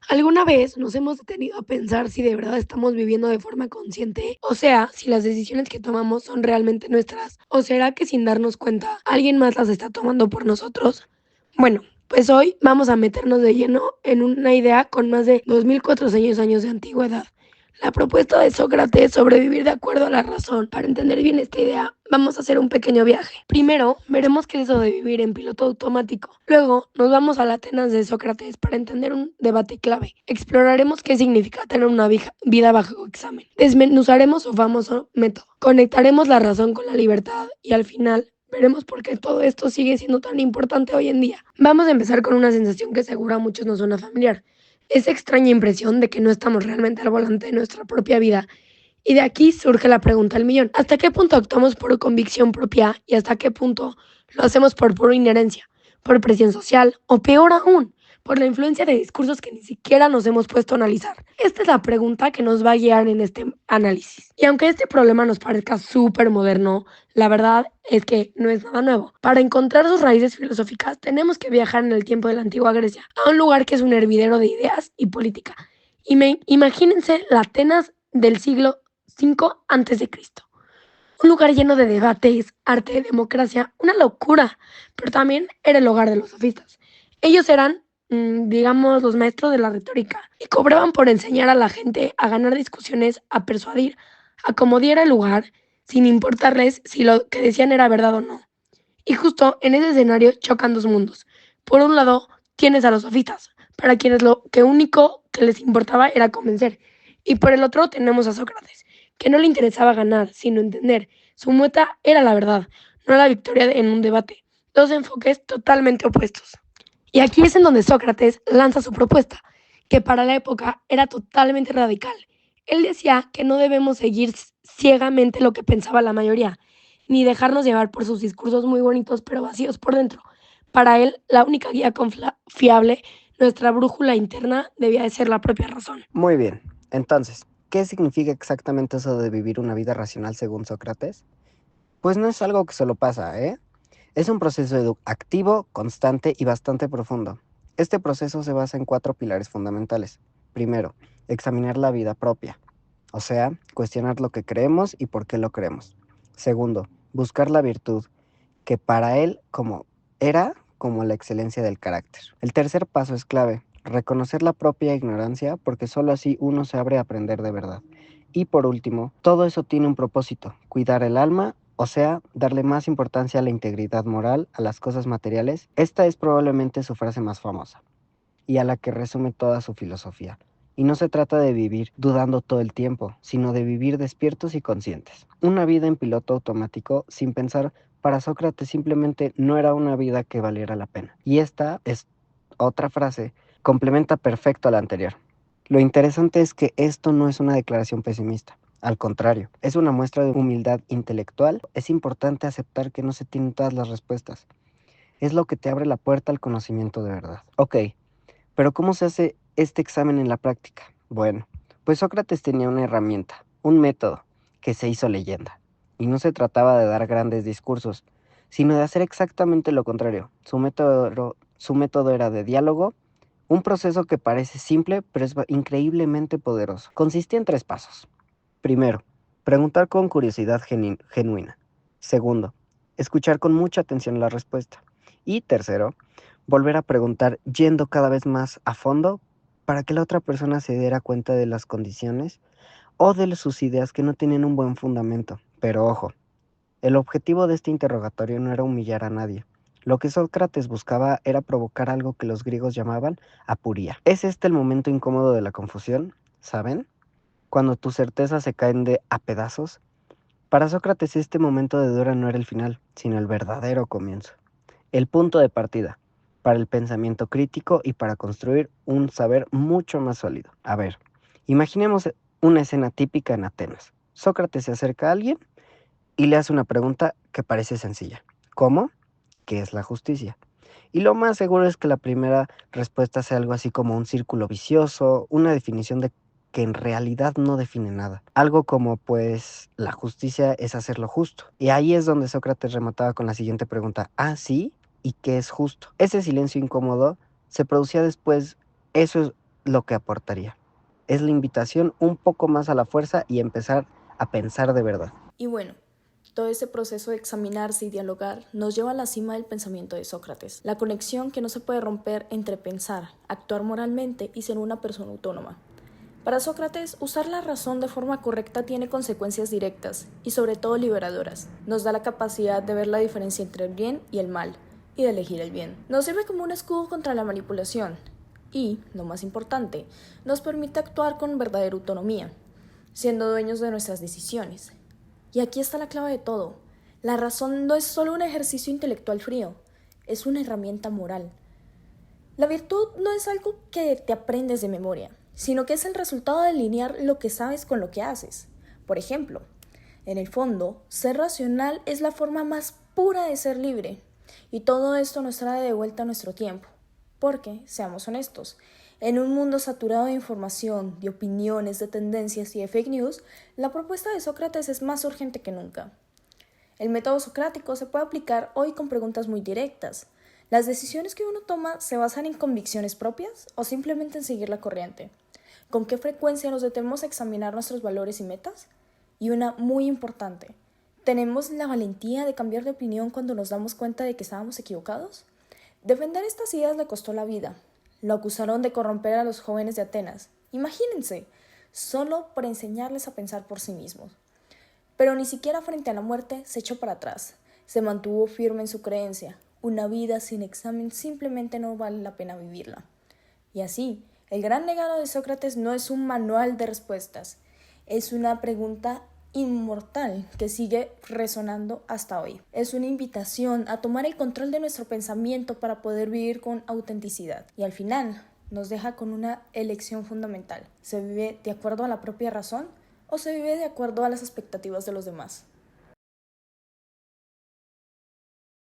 ¿Alguna vez nos hemos detenido a pensar si de verdad estamos viviendo de forma consciente? O sea, si las decisiones que tomamos son realmente nuestras, o será que sin darnos cuenta alguien más las está tomando por nosotros. Bueno, pues hoy vamos a meternos de lleno en una idea con más de 2400 años de antigüedad. La propuesta de Sócrates sobre vivir de acuerdo a la razón. Para entender bien esta idea, vamos a hacer un pequeño viaje. Primero, veremos qué es eso de vivir en piloto automático. Luego, nos vamos a la Atenas de Sócrates para entender un debate clave. Exploraremos qué significa tener una vida bajo examen. Desmenuzaremos su famoso método. Conectaremos la razón con la libertad y al final veremos por qué todo esto sigue siendo tan importante hoy en día. Vamos a empezar con una sensación que seguro a muchos nos suena familiar. Esa extraña impresión de que no estamos realmente al volante de nuestra propia vida. Y de aquí surge la pregunta del millón. ¿Hasta qué punto actuamos por convicción propia y hasta qué punto lo hacemos por pura inherencia, por presión social o peor aún, por la influencia de discursos que ni siquiera nos hemos puesto a analizar? Esta es la pregunta que nos va a guiar en este análisis. Y aunque este problema nos parezca súper moderno, la verdad es que no es nada nuevo. Para encontrar sus raíces filosóficas tenemos que viajar en el tiempo de la antigua Grecia, a un lugar que es un hervidero de ideas y política. Imagínense la Atenas del siglo V a.C. Un lugar lleno de debates, arte, democracia, una locura, pero también era el hogar de los sofistas. Ellos eran, digamos, los maestros de la retórica y cobraban por enseñar a la gente a ganar discusiones, a persuadir, a como diera el lugar, sin importarles si lo que decían era verdad o no. Y justo en ese escenario chocan dos mundos. Por un lado, tienes a los sofistas, para quienes lo que único que les importaba era convencer. Y por el otro tenemos a Sócrates, que no le interesaba ganar, sino entender. Su meta era la verdad, no la victoria en un debate. Dos enfoques totalmente opuestos. Y aquí es en donde Sócrates lanza su propuesta, que para la época era totalmente radical. Él decía que no debemos seguir ciegamente lo que pensaba la mayoría, ni dejarnos llevar por sus discursos muy bonitos pero vacíos por dentro. Para él, la única guía confiable, nuestra brújula interna, debía de ser la propia razón. Muy bien. Entonces, ¿qué significa exactamente eso de vivir una vida racional según Sócrates? Pues no es algo que solo pasa, ¿eh? Es un proceso activo, constante y bastante profundo. Este proceso se basa en 4 pilares fundamentales. Primero, examinar la vida propia, o sea, cuestionar lo que creemos y por qué lo creemos. Segundo, buscar la virtud, que para él era como la excelencia del carácter. El tercer paso es clave, reconocer la propia ignorancia, porque solo así uno se abre a aprender de verdad. Y por último, todo eso tiene un propósito, cuidar el alma, o sea, darle más importancia a la integridad moral, a las cosas materiales. Esta es probablemente su frase más famosa y a la que resume toda su filosofía. Y no se trata de vivir dudando todo el tiempo, sino de vivir despiertos y conscientes. Una vida en piloto automático, sin pensar, para Sócrates simplemente no era una vida que valiera la pena. Y esta es otra frase, complementa perfecto a la anterior. Lo interesante es que esto no es una declaración pesimista. Al contrario, es una muestra de humildad intelectual. Es importante aceptar que no se tienen todas las respuestas. Es lo que te abre la puerta al conocimiento de verdad. Ok, pero ¿cómo se hace este examen en la práctica? Bueno, pues Sócrates tenía una herramienta, un método, que se hizo leyenda. Y no se trataba de dar grandes discursos, sino de hacer exactamente lo contrario. Su método era de diálogo, un proceso que parece simple, pero es increíblemente poderoso. Consistía en 3 pasos. Primero, preguntar con curiosidad genuina. Segundo, escuchar con mucha atención la respuesta. Y tercero, volver a preguntar yendo cada vez más a fondo para que la otra persona se diera cuenta de las condiciones o de sus ideas que no tenían un buen fundamento. Pero ojo, el objetivo de este interrogatorio no era humillar a nadie. Lo que Sócrates buscaba era provocar algo que los griegos llamaban apuría. ¿Es este el momento incómodo de la confusión? ¿Saben? Cuando tus certezas se caen a pedazos. Para Sócrates este momento de duda no era el final, sino el verdadero comienzo. El punto de partida para el pensamiento crítico y para construir un saber mucho más sólido. A ver, imaginemos una escena típica en Atenas. Sócrates se acerca a alguien y le hace una pregunta que parece sencilla. ¿Cómo? ¿Qué es la justicia? Y lo más seguro es que la primera respuesta sea algo así como un círculo vicioso, una definición de que en realidad no define nada. Algo como, pues, la justicia es hacer lo justo. Y ahí es donde Sócrates remataba con la siguiente pregunta. ¿Ah, sí? ¿Y qué es justo? Ese silencio incómodo se producía después. Eso lo que aportaría. Es la invitación un poco más a la fuerza y empezar a pensar de verdad. Y bueno, todo ese proceso de examinarse y dialogar nos lleva a la cima del pensamiento de Sócrates, la conexión que no se puede romper entre pensar, actuar moralmente y ser una persona autónoma. Para Sócrates, usar la razón de forma correcta tiene consecuencias directas y sobre todo liberadoras. Nos da la capacidad de ver la diferencia entre el bien y el mal, y de elegir el bien. Nos sirve como un escudo contra la manipulación y, lo más importante, nos permite actuar con verdadera autonomía, siendo dueños de nuestras decisiones. Y aquí está la clave de todo. La razón no es solo un ejercicio intelectual frío, es una herramienta moral. La virtud no es algo que te aprendes de memoria, sino que es el resultado de alinear lo que sabes con lo que haces. Por ejemplo, en el fondo, ser racional es la forma más pura de ser libre, y todo esto nos trae de vuelta nuestro tiempo. Porque, seamos honestos, en un mundo saturado de información, de opiniones, de tendencias y de fake news, la propuesta de Sócrates es más urgente que nunca. El método socrático se puede aplicar hoy con preguntas muy directas. ¿Las decisiones que uno toma se basan en convicciones propias o simplemente en seguir la corriente? ¿Con qué frecuencia nos detenemos a examinar nuestros valores y metas? Y una muy importante, ¿tenemos la valentía de cambiar de opinión cuando nos damos cuenta de que estábamos equivocados? Defender estas ideas le costó la vida. Lo acusaron de corromper a los jóvenes de Atenas. Imagínense, solo por enseñarles a pensar por sí mismos. Pero ni siquiera frente a la muerte se echó para atrás. Se mantuvo firme en su creencia. Una vida sin examen simplemente no vale la pena vivirla. Y así, el gran legado de Sócrates no es un manual de respuestas, es una pregunta inmortal que sigue resonando hasta hoy. Es una invitación a tomar el control de nuestro pensamiento para poder vivir con autenticidad. Y al final nos deja con una elección fundamental. ¿Se vive de acuerdo a la propia razón o se vive de acuerdo a las expectativas de los demás?